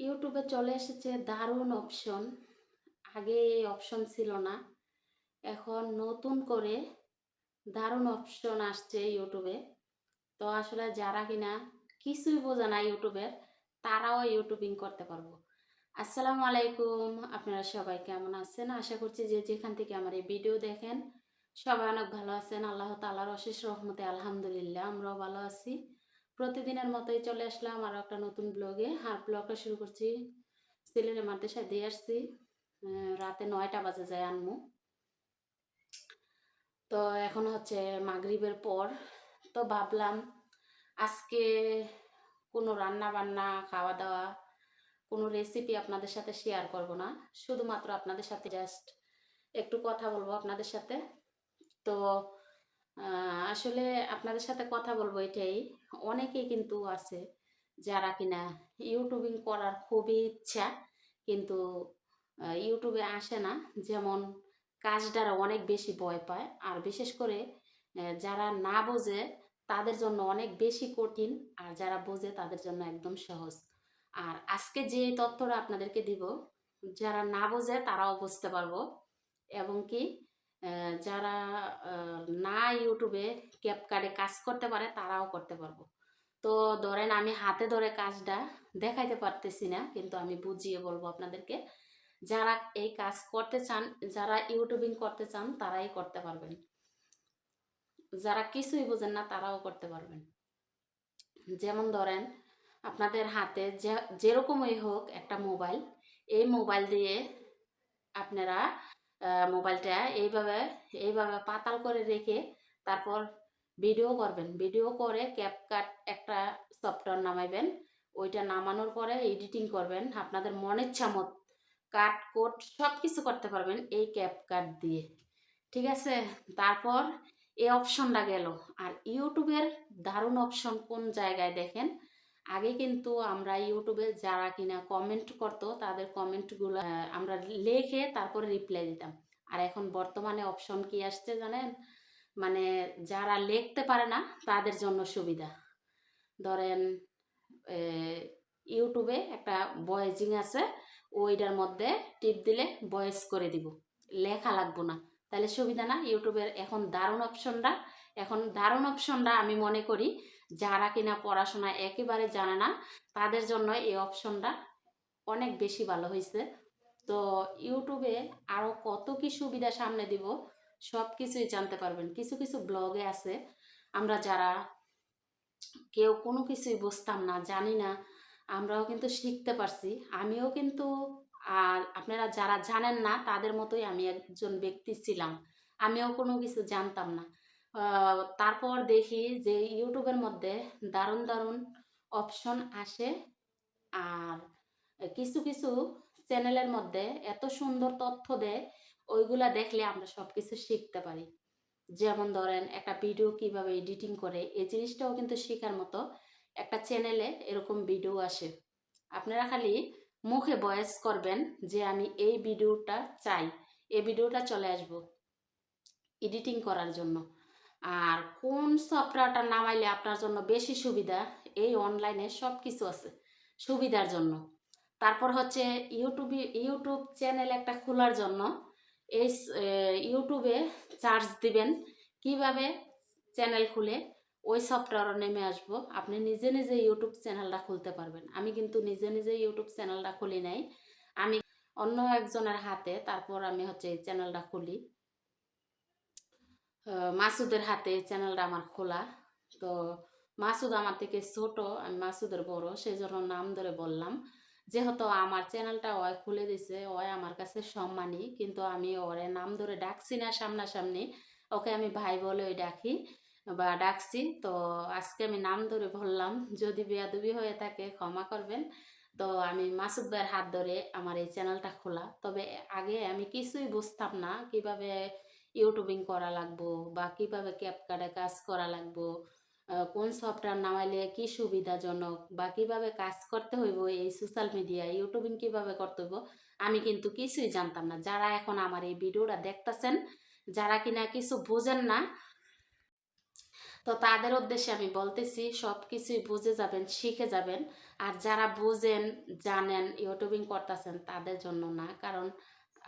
ইউটিউবে চলে এসেছে দারুণ অপশন। আগে এই অপশন ছিল না। এখন নতুন করে দারুণ অপশন আসছে ইউটিউবে। তো আসলে যারা কিনা কিছুই বোঝে না ইউটিউবের, তারাও ইউটিউবিং করতে পারবো। আসসালামু আলাইকুম, আপনারা সবাই কেমন আছেন? আশা করছি যে যেখান থেকে আমার এই ভিডিও দেখেন সবাই অনেক ভালো আছেন। আল্লাহ তাআলার অশেষ রহমতে আলহামদুলিল্লাহ আমরাও ভালো আছি। প্রতিদিনের মতোই চলে আসলাম আরও একটা নতুন ব্লগে। আর ব্লগটা শুরু করছি সিলেটের মাদ্রাসায় দিয়ে আসছি। রাতে 9টা বাজে যায় আনমু। তো এখন হচ্ছে মাগরিবের পর। তো ভাবলাম আজকে কোনো রান্না বান্না খাওয়া দাওয়া কোনো রেসিপি আপনাদের সাথে শেয়ার করব না, শুধুমাত্র আপনাদের সাথে জাস্ট একটু কথা বলবো আপনাদের সাথে। তো আসলে আপনাদের সাথে কথা বলবো এটাই, অনেকেই কিন্তু আছে যারা কিনা ইউটিউবিং করার খুবই ইচ্ছা, কিন্তু ইউটিউবে আসে না। যেমন কাজ দ্বারা অনেক বেশি ভয় পায়, আর বিশেষ করে যারা না বোঝে তাদের জন্য অনেক বেশি কঠিন, আর যারা বোঝে তাদের জন্য একদম সহজ। আর আজকে যে তথ্যটা আপনাদেরকে দিব, যারা না বোঝে তারাও বুঝতে পারবো, এবং কি যারা না ইউটিউবে ক্যাপকাটে কাজ করতে পারে তারাও করতে পারবো। তো ধরেন আমি হাতে ধরে কাজটা দেখাইতে পারতেছি না, কিন্তু আমি বুঝিয়ে বলবো আপনাদেরকে। যারা এই কাজ করতে চান, যারা ইউটিউবিং করতে চান তারাই করতে পারবেন, যারা কিছুই বোঝেন না তারাও করতে পারবেন। যেমন ধরেন আপনাদের হাতে যেরকমই হোক একটা মোবাইল, এই মোবাইল দিয়ে আপনারা মোবাইলটা এইভাবে এইভাবে পাতাল করে রেখে তারপর ভিডিও করবেন। ভিডিও করে ক্যাপকাট একটা সফটওয়্যার নামাইবেন। ওইটা নামানোর পরে এডিটিং করবেন আপনাদের মনের মত, কাট কোট সব কিছু করতে পারবেন এই ক্যাপকাট দিয়ে, ঠিক আছে? তারপর এই অপশনটা গেল। আর ইউটিউবের দারুণ অপশন কোন জায়গায় দেখেন, আগে কিন্তু আমরা ইউটিউবে যারা কিনা কমেন্ট করতো তাদের কমেন্টগুলো আমরা লিখে তারপরে রিপ্লাই দিতাম। আর এখন বর্তমানে অপশন কি আসছে জানেন? মানে যারা লিখতে পারে না তাদের জন্য সুবিধা। ধরেন ইউটিউবে একটা ভয়েসিং আছে, ওইটার মধ্যে টিপ দিলে ভয়েস করে দিব, লেখা লাগবো না। তাহলে সুবিধা না ইউটিউবের? এখন দারুণ অপশনটা আমি মনে করি যারা কিনা পড়াশোনা একেবারে জানে না তাদের জন্য এই অপশনটা অনেক বেশি ভালো হয়েছে। তো ইউটিউবে আরও কত কি সুবিধা সামনে দিব সব কিছুই জানতে পারবেন। কিছু কিছু ব্লগে আছে আমরা যারা কেউ কোনো কিছুই বুঝতাম না, জানি না, আমরাও কিন্তু শিখতে পারছি। আমিও কিন্তু, আর আপনারা যারা জানেন না তাদের মতোই আমি একজন ব্যক্তি ছিলাম, আমিও কোনো কিছু জানতাম না। তারপর দেখি যে ইউটিউবের মধ্যে দারুণ দারুণ অপশন আসে, আর কিছু কিছু চ্যানেলের মধ্যে এত সুন্দর তথ্য দেয়, ওইগুলা দেখলে আমরা সব কিছু শিখতে পারি। যেমন ধরেন একটা ভিডিও কিভাবে এডিটিং করে, এই জিনিসটাও কিন্তু শেখার মতো। একটা চ্যানেলে এরকম ভিডিও আসে, আপনারা খালি মুখে ভয়েস করবেন যে আমি এই ভিডিওটা চাই, এই ভিডিওটা চলে আসবো এডিটিং করার জন্য। আর কোন সফটওয়্যারটা নামাইলে আপনার জন্য বেশি সুবিধা, এই অনলাইনে সব কিছু আছে সুবিধার জন্য। তারপর হচ্ছে ইউটিউব চ্যানেল একটা খোলার জন্য এই ইউটিউবে চার্জ দিবেন কিভাবে চ্যানেল খুলে, ওই সফটওয়্যারও নেমে আসবো, আপনি নিজে নিজে ইউটিউব চ্যানেলটা খুলতে পারবেন। আমি কিন্তু নিজে নিজে ইউটিউব চ্যানেলটা খুলি নাই, আমি অন্য একজনের হাতে তারপর আমি হচ্ছে এই চ্যানেলটা খুলি। মাসুদের হাতে চ্যানেলটা আমার খোলা। তো মাসুদ আমার থেকে ছোট, আমি মাসুদের বড়, সেই জন্য নাম ধরে বললাম। যেহেতু আমার চ্যানেলটা ওই খুলে দিছে, ওই আমার কাছে সম্মানী, কিন্তু আমি ওরে নাম ধরে ডাকছি না সামনাসামনি, ওকে আমি ভাই বলে ওই ডাকি বা ডাকছি। তো আজকে আমি নাম ধরে বললাম, যদি বেয়াদবি হয়ে থাকে ক্ষমা করবেন। তো আমি মাসুদ ভাইয়ের হাত ধরে আমার এই চ্যানেলটা খোলা। তবে আগে আমি কিছুই বুঝতাম না কিভাবে ইউটিউবিং করা লাগবো বা কিভাবে ক্যাপকাটে কাজ করা লাগবো, কোন সফটওয়্যার নামাইলে কি সুবিধাজনক, বা কিভাবে কাজ করতে হইব এই সোশ্যাল মিডিয়া ইউটিউবিং কিভাবে করতে হইব, আমি কিন্তু কিছুই জানতাম না। যারা এখন আমার এই ভিডিওটা দেখতেছেন, যারা কিনা কিছু বোঝেন না, তো তাদের উদ্দেশ্যে আমি বলতেছি সব কিছুই বুঝে যাবেন, শিখে যাবেন। আর যারা বুঝেন, জানেন, ইউটিউবিং করতেছেন তাদের জন্য না, কারণ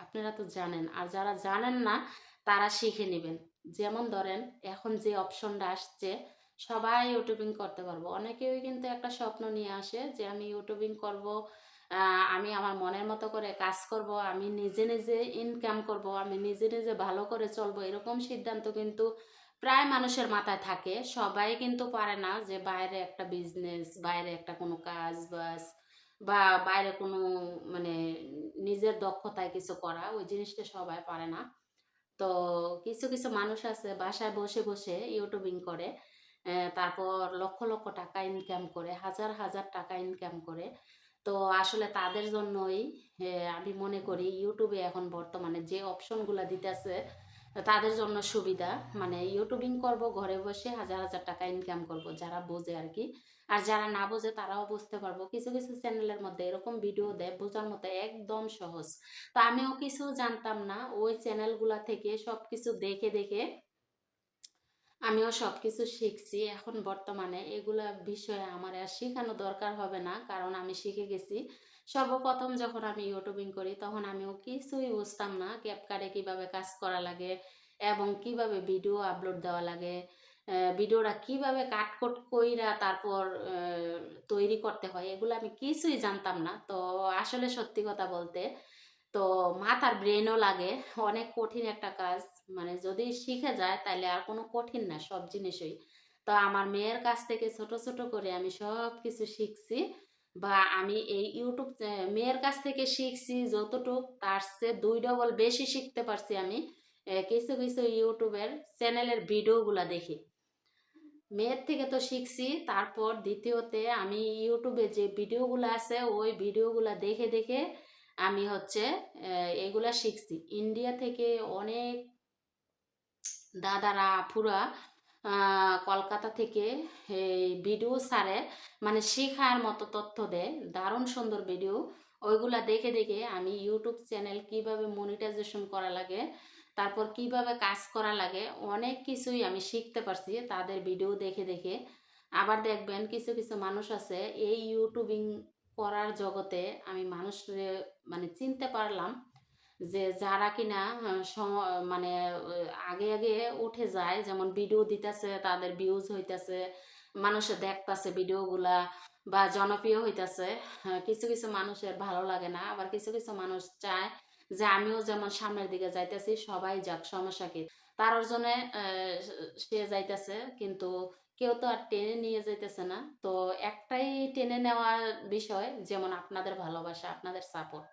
আপনারা তো জানেন। আর যারা জানেন না তারা শিখে নেবেন। যেমন ধরেন এখন যে অপশনটা আসছে, সবাই ইউটিউবিং করতে পারবো। অনেকেই কিন্তু একটা স্বপ্ন নিয়ে আসে যে আমি ইউটিউবিং করব, আমি আমার মনের মতো করে কাজ করব, আমি নিজে নিজে ইনকাম করব, আমি নিজে নিজে ভালো করে চলবো, এরকম সিদ্ধান্ত কিন্তু প্রায় মানুষের মাথায় থাকে। সবাই কিন্তু পারে না যে বাইরে একটা বিজনেস, বাইরে একটা কোনো কাজ বাস, বা বাইরে কোনো মানে নিজের দক্ষতায় কিছু করা, ওই জিনিসটা সবাই পারে না। তো কিছু কিছু মানুষ আছে বাসায় বসে বসে ইউটিউবিং করে, তারপর লক্ষ লক্ষ টাকা ইনকাম করে, হাজার হাজার টাকা ইনকাম করে। তো আসলে তাদের জন্যই আমি মনে করি ইউটিউবে এখন বর্তমানে যে অপশনগুলো দিতেছে তাদের জন্য সুবিধা। মানে ইউটিউবিং করব, ঘরে বসে হাজার হাজার টাকা ইনকাম করব, যারা বোঝে আর কি। আর যারা না বোঝে তারাও বুঝতে পারবো। কিছু কিছু চ্যানেলের মধ্যে এরকম ভিডিও দেয় বোঝার মতো একদম সহজ। তো আমিও কিছু জানতাম না, ওই চ্যানেলগুলা থেকে সব কিছু দেখে দেখে আমিও সব কিছু শিখছি। এখন বর্তমানে এগুলা বিষয়ে আমার আর শেখানো দরকার হবে না, কারণ আমি শিখে গেছি। সর্বপ্রথম যখন আমি ইউটিউবিং করি তখন আমিও কিছুই বুঝতাম না ক্যাপকাটে কিভাবে কাজ করা লাগে এবং কিভাবে ভিডিও আপলোড দেওয়া লাগে, ভিডিওটা কিভাবে কাটকট কইরা তারপর তৈরি করতে হয়, এগুলো আমি কিছুই জানতাম না। তো আসলে সত্যি কথা বলতে, তো মাথার ব্রেনও লাগে, অনেক কঠিন একটা কাজ। মানে যদি শিখে যায় তাহলে আর কোনো কঠিন না সব জিনিসই। তো আমার মেয়ের কাছ থেকে ছোট ছোট করে আমি সব কিছু শিখছি। বা আমি এই ইউটিউব মেয়ের কাছ থেকে শিখছি যতটুক, তার চেয়ে 2 ডবল বেশি শিখতে পারছি আমি কিছু কিছু ইউটিউবের চ্যানেলের ভিডিওগুলা দেখি। মেয়ের থেকে তো শিখছি, তারপর দ্বিতীয়তে আমি ইউটিউবে যে ভিডিওগুলো আছে ওই ভিডিওগুলো দেখে দেখে আমি হচ্ছে এগুলা শিখছি। ইন্ডিয়া থেকে অনেক দাদারা আপুরা কলকাতা থেকে এই ভিডিও ছাড়ে, মানে শেখার মতো তথ্য দেয়, দারুণ সুন্দর ভিডিও। ওইগুলা দেখে দেখে আমি ইউটিউব চ্যানেল কিভাবে মনিটাইজেশন করা লাগে, তারপর কিভাবে কাজ করা লাগে, অনেক কিছুই আমি শিখতে পারছি তাদের ভিডিও দেখে দেখে। আবার দেখবেন কিছু কিছু মানুষ আছে এই ইউটিউবিং করার জগতে, আমি মানুষরে মানে চিনতে পারলাম যে যারা কিনা মানে আগে আগে উঠে যায়, যেমন ভিডিও দিতেছে, তাদের ভিউজ হইতাছে, মানুষে দেখতাছে ভিডিওগুলা, বা জনপ্রিয় হইতাছে। কিছু কিছু মানুষের ভালো লাগে না, আবার কিছু কিছু মানুষ চায় যে আমিও যেমন সামনের দিকে যাইতেছি সবাই যাক, সমস্যা কি। তার জন্য সে যাইতেছে, কিন্তু কেউ তো আর টেনে নিয়ে যাইতেছে না। তো একটাই টেনে নেওয়ার বিষয়, যেমন আপনাদের ভালোবাসা, আপনাদের সাপোর্ট।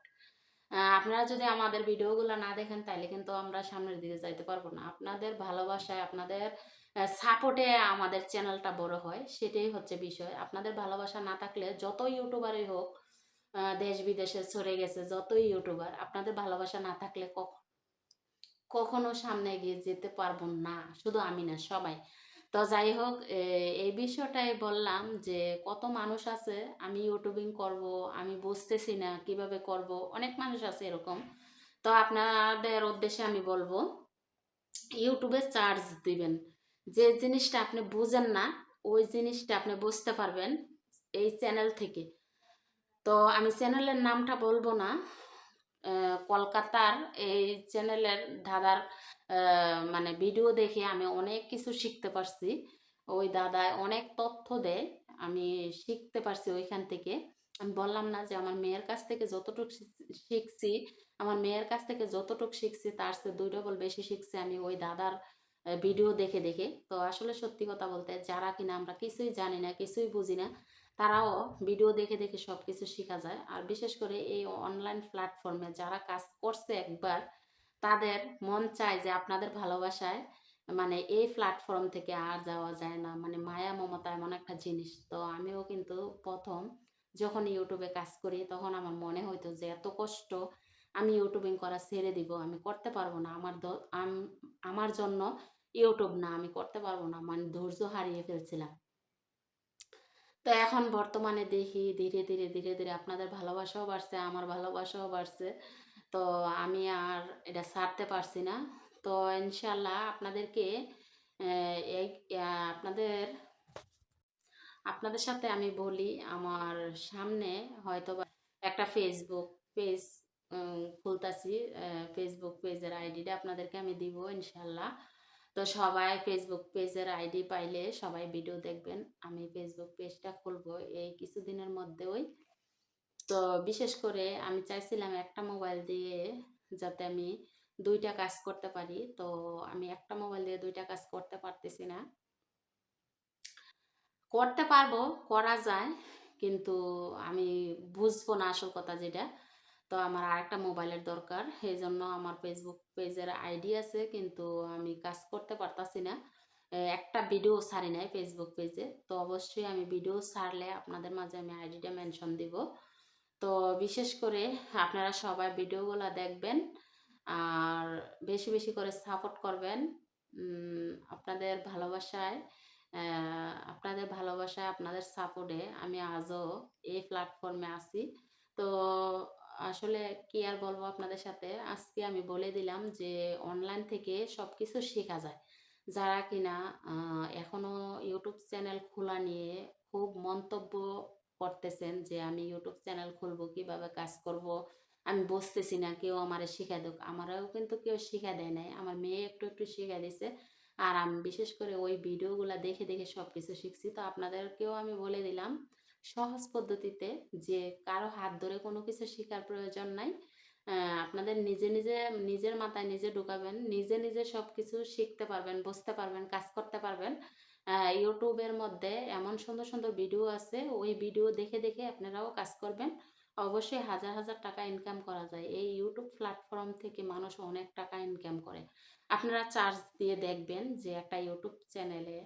আপনারা যদি আমাদের ভিডিওগুলো না দেখেন তাহলে কিন্তু আমরা সামনের দিকে যাইতে পারবো না। আপনাদের ভালোবাসায়, আপনাদের সাপোর্টে আমাদের চ্যানেলটা বড় হয়, সেটাই হচ্ছে বিষয়। আপনাদের ভালোবাসা না থাকলে যতই ইউটিউবারই হোক, দেশ বিদেশে ছড়ে গেছে যতই ইউটিউবার, আপনাদের ভালোবাসা না থাকলে কখনো সামনে এগিয়ে যেতে পারবো না। শুধু আমি না, সবাই। তো যাই হোক, এই বিষয়টাই বললাম যে কত মানুষ আছে আমি ইউটিউবিং করব, আমি বুঝতেছি না কিভাবে করব, অনেক মানুষ আছে এরকম। তো আপনাদের উদ্দেশ্যে আমি বলবো ইউটিউবে চার্জ দিবেন। যে জিনিসটা আপনি বুঝেন না ওই জিনিসটা আপনি বুঝতে পারবেন এই চ্যানেল থেকে। তো আমি চ্যানেলের নামটা বলবো না। কলকাতার এই চ্যানেলের দাদার মানে ভিডিও দেখে আমি অনেক কিছু শিখতে পারছি। ওই দাদায় অনেক তথ্য দেয়, আমি শিখতে পারছি ওইখান থেকে। আমি বললাম না যে আমার মেয়ের কাছ থেকে যতটুকু শিখছি, আমার মেয়ের কাছ থেকে যতটুকু শিখছি তার চেয়ে 2 ডবল বেশি শিখছি আমি ওই দাদার ভিডিও দেখে দেখে। তো আসলে সত্যি কথা বলতে, যারা কিনা আমরা কিছুই জানি না, কিছুই বুঝি না, তারাও ভিডিও দেখে দেখে সব কিছু শেখা যায়। আর বিশেষ করে এই অনলাইন প্ল্যাটফর্মে যারা কাজ করছে একবার, তাদের মন চায় যে আপনাদের ভালোবাসায় মানে এই প্ল্যাটফর্ম থেকে আর যাওয়া যায় না। মানে মায়া মমতা এমন একটা জিনিস। তো আমিও কিন্তু প্রথম যখন ইউটিউবে কাজ করি তখন আমার মনে হইতো যে এত কষ্ট, আমি ইউটিউবিং করা ছেড়ে দিব, আমি করতে পারবো না, আমার জন্য ইউটিউব না, আমি করতে পারবো না, মানে ধৈর্য হারিয়ে ফেলছিলাম। তো এখন বর্তমানে দেখি ধীরে ধীরে ধীরে ধীরে আপনাদের ভালোবাসাও বাড়ছে, আমার ভালোবাসাও বাড়ছে। তো আমি আর এটা ছাড়তে পারছি না। তো ইনশাল্লাহ আপনাদেরকে এই আপনাদের আপনাদের সাথে আমি বলি, আমার সামনে হয়তোবা একটা ফেসবুক পেজ খুলতাছি। ফেসবুক পেজের আইডিটা আপনাদেরকে আমি দিব ইনশাল্লাহ। তো সবাই ফেসবুক পেজের আইডি পাইলে সবাই ভিডিও দেখবেন। আমি ফেসবুক পেজটা খুলবো এই কিছুদিনের মধ্যেই। তো বিশেষ করে আমি চাইছিলাম একটা মোবাইল দিয়ে যাতে আমি ২টা কাজ করতে পারি। তো আমি একটা মোবাইল দিয়ে ২টা কাজ করতে পারতেছি না। করতে পারবো, করা যায়, কিন্তু আমি বুঝবো না আসল কথা যেটা। তো আমার আরেকটা মোবাইলের দরকার। এজন্য আমার ফেসবুক পেজের আইডি আছে, কিন্তু আমি কাজ করতে পারতাছি না। একটা ভিডিও ছাড়ি নাই ফেসবুক পেজে। তো অবশ্যই আমি ভিডিও ছাড়লে আপনাদের মাঝে আমি আইডিটা মেনশন দিব। তো বিশেষ করে আপনারা সবাই ভিডিওগুলো দেখবেন আর বেশি বেশি করে সাপোর্ট করবেন। আপনাদের ভালোবাসায় আপনাদের সাপোর্টে আমি আজও এই প্ল্যাটফর্মে আছি। তো আসলে কি আর বলবো আপনাদের সাথে, আজকে আমি বলে দিলাম যে অনলাইন থেকে সব কিছু শেখা যায়। যারা কিনা এখনো ইউটিউব চ্যানেল খোলা নিয়ে খুব মন্তব্য করতেছেন যে আমি ইউটিউব চ্যানেল খুলবো, কিভাবে কাজ করব আমি বুঝতেছি না, কেউ আমারে শিখাই দেক। আমারও কিন্তু কেউ শিখাই দেয় নাই, আমার মেয়ে একটু একটু শিখাই দিছে। আর আমি বিশেষ করে ওই ভিডিওগুলো দেখে দেখে সব কিছু শিখছি। তো আপনাদেরকেও আমি বলে দিলাম সহজ পদ্ধতিতে, যে কারো হাত ধরে কোনো কিছু শেখার প্রয়োজন নাই। আপনাদের নিজে নিজে নিজের মাথায় নিজে ঢুকাবেন, নিজে নিজে সব কিছু শিখতে পারবেন, বুঝতে পারবেন, কাজ করতে পারবেন। ইউটিউবের মধ্যে এমন সুন্দর সুন্দর ভিডিও আছে, ওই ভিডিও দেখে দেখে আপনারাও কাজ করবেন। অবশ্যই হাজার হাজার টাকা ইনকাম করা যায়। এই ইউটিউব প্ল্যাটফর্ম থেকে মানুষ অনেক টাকা ইনকাম করে। আপনারা চার্জ দিয়ে দেখবেন যে একটা ইউটিউব চ্যানেলে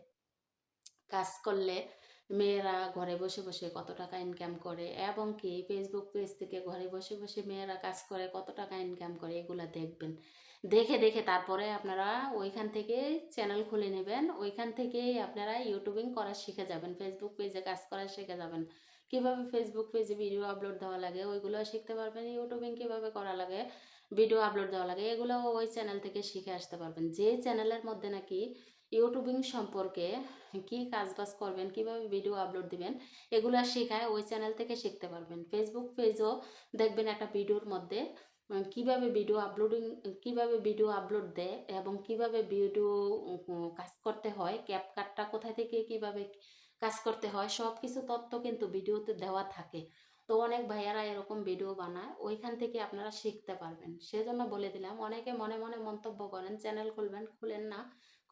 কাজ করলে মেয়েরা ঘরে বসে বসে কত টাকা ইনকাম করে, এবং কি ফেসবুক পেজ থেকে ঘরে বসে বসে মেয়েরা কাজ করে কত টাকা ইনকাম করে, এগুলা দেখবেন। দেখে দেখে তারপরে আপনারা ওইখান থেকে চ্যানেল খুলে নেবেন, ওইখান থেকেই আপনারা ইউটিউবিং করা শিখে যাবেন, ফেসবুক পেজে কাজ করা শিখে যাবেন। কিভাবে ফেসবুক পেজে ভিডিও আপলোড দেওয়া লাগে ওইগুলো শিখতে পারবেন, ইউটিউবিং কিভাবে করা লাগে, ভিডিও আপলোড দেওয়া লাগে, এগুলো ওই চ্যানেল থেকে শিখে আসতে পারবেন। যে চ্যানেলের মধ্যে নাকি ইউটিউবিং সম্পর্কে কি কাজবাজ করবেন, কিভাবে ভিডিও আপলোড দিবেন, এগুলো শেখায়, ওই চ্যানেল থেকে শিখতে পারবেন। ফেসবুক পেজও দেখবেন একটা ভিডিওর মধ্যে কিভাবে ভিডিও আপলোড দেয় এবং কিভাবে ভিডিও কাজ করতে হয়, ক্যাপকাটটা কোথা থেকে কিভাবে কাজ করতে হয়, সব কিছু তথ্য কিন্তু ভিডিওতে দেওয়া থাকে। তো অনেক ভাইয়ারা এরকম ভিডিও বানায়, ওইখান থেকে আপনারা শিখতে পারবেন। সেজন্য বলে দিলাম। অনেকে মনে মনে মন্তব্য করেন চ্যানেল খুলবেন, খুলেন না,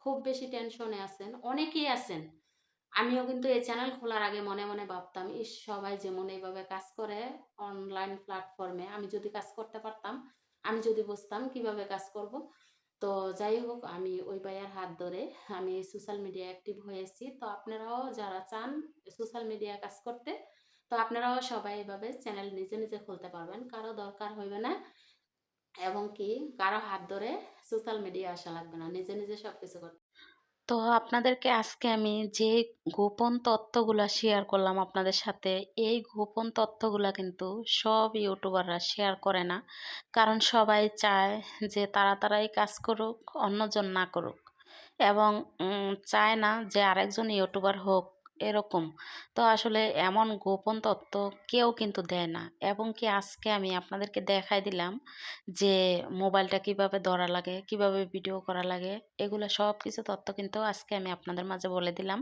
খুব বেশি টেনশনে আছেন, অনেকেই আছেন। আমিও কিন্তু এই চ্যানেল খোলার আগে মনে মনে ভাবতাম, ইস সবাই যেমন এইভাবে কাজ করে অনলাইন প্ল্যাটফর্মে, আমি যদি কাজ করতে পারতাম, আমি যদি বুঝতাম কিভাবে কাজ করব। তো যাই হোক, আমি ওই ভাইয়ার হাত ধরে আমি সোশ্যাল মিডিয়া অ্যাক্টিভ হয়েছি। তো আপনারাও যারা চান সোশ্যাল মিডিয়া কাজ করতে, তো আপনারাও সবাই এভাবে চ্যানেল নিজে নিজে খুলতে পারবেন, কারো দরকার হইবে না, এবং কি কারো হাত ধরে সোশ্যাল মিডিয়া আসা লাগবে না, নিজে নিজে সবকিছু করতে। তো আপনাদেরকে আজকে আমি যে গোপন তথ্যগুলা শেয়ার করলাম আপনাদের সাথে, এই গোপন তথ্যগুলা কিন্তু সব ইউটিউবাররা শেয়ার করে না। কারণ সবাই চায় যে তারাই কাজ করুক, অন্যজন না করুক, এবং চায় না যে আরেকজন ইউটিউবার হোক, এরকম। তো আসলে এমন গোপন তথ্য কেউ কিন্তু দেয় না। এবং কি আজকে আমি আপনাদেরকে দেখাই দিলাম যে মোবাইলটা কিভাবে ধরা লাগে, কিভাবে ভিডিও করা লাগে, এগুলো সব কিছু তথ্য কিন্তু আজকে আমি আপনাদের মাঝে বলে দিলাম।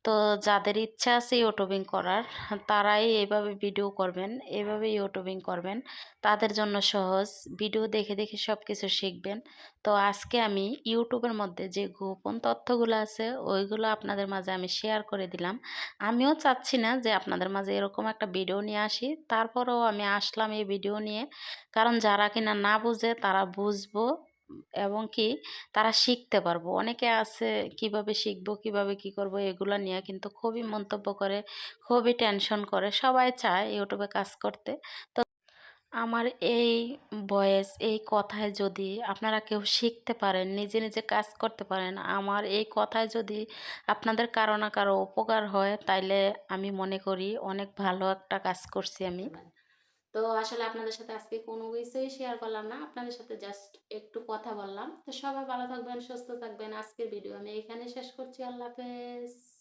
তো যাদের ইচ্ছা আছে ইউটিউবিং করার, তারাই এইভাবে ভিডিও করবেন, এইভাবে ইউটিউবিং করবেন, তাদের জন্য সহজ। ভিডিও দেখে দেখে সব কিছু শিখবেন। তো আজকে আমি ইউটিউবের মধ্যে যে গোপন তথ্যগুলো আছে ওইগুলো আপনাদের মাঝে আমি শেয়ার করে দিলাম। আমিও চাচ্ছি না যে আপনাদের মাঝে এরকম একটা ভিডিও নিয়ে আসি, তারপরেও আমি আসলাম এই ভিডিও নিয়ে। কারণ যারা কিনা না বুঝে তারা বুঝবো, এবং কি তারা শিখতে পারবো। অনেকে আছে কিভাবে শিখবো, কিভাবে কি করব, এগুলো নিয়ে কিন্তু খুবই মন্তব্য করে, খুবই টেনশন করে। সবাই চায় ইউটিউবে কাজ করতে। তো আমার এই ভয়েস, এই কথায় যদি আপনারা কেউ শিখতে পারেন, নিজে নিজে কাজ করতে পারেন, আমার এই কথায় যদি আপনাদের কারো না কারো উপকার হয়, তাইলে আমি মনে করি অনেক ভালো একটা কাজ করছি আমি। তো আসলে আপনাদের সাথে আজকে কোনো কিছুই শেয়ার করলাম না। আপনাদের সাথে জাস্ট একটু কথা বললাম। তো সবাই ভালো থাকবেন, সুস্থ থাকবেন। আজকের ভিডিও আমি এখানেই শেষ করছি। আল্লাহ হাফেজ।